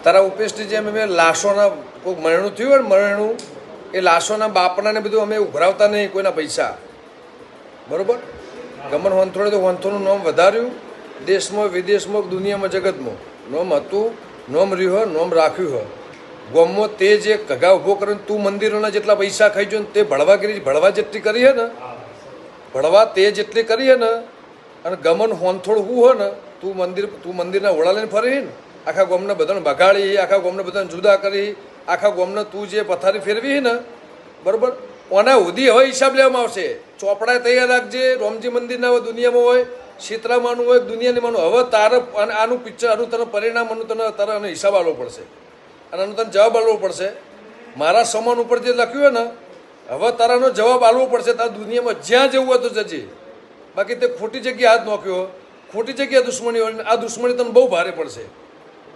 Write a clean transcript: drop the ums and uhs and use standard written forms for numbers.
તારા ઉપેશની જેમ અમે લાશોના કોઈ મરણું થયું હોય ને મરણું એ લાશોના બાપનાને બધું અમે ઉઘરાવતા નહીં કોઈના પૈસા, બરાબર. ગમન વંથોડે તો વંથોનું નામ વધાર્યું દેશમાં વિદેશમાં દુનિયામાં જગતમાં. નોમ હતું, નોમ રહ્યું હ, નોમ રાખ્યું હ. ગોમમાં તે જે ઘગા ઊભો કરીને તું મંદિરોના જેટલા પૈસા ખાઈ જો ને તે ભળવાગીરી ભળવા જેટલી કરી હે ને, ભળવા તે જેટલી કરી હે ને, અને ગમન હોનથોડ હું હો ને તું મંદિરના ઓળા લઈને ફરી ને આખા ગોમને બધાને બગાડી, આખા ગોમને બધાને જુદા કરી, આખા ગોમને તું જે પથારી ફેરવી ને, બરાબર, ઓના સુધી હવે હિસાબ લેવામાં આવશે. ચોપડા તૈયાર રાખજે. રોમજી મંદિરના હોય દુનિયામાં હોય, શીતળામાનું હોય દુનિયાની માનું. હવે તારે આનું પિક્ચર આનું તને પરિણામ આનું તને તારે આનો હિસાબ આપવો પડશે અને આનો તને જવાબ આપવો પડશે. મારા સમાન ઉપર જે લખ્યું હોય ને હવે તારાનો જવાબ આપવો પડશે. તારે દુનિયામાં જ્યાં જવું હોય તો જજે. બાકી તે ખોટી જગ્યાએ હાથ નોખ્યો, ખોટી જગ્યાએ દુશ્મની હોય, આ દુશ્મની તને બહુ ભારે પડશે.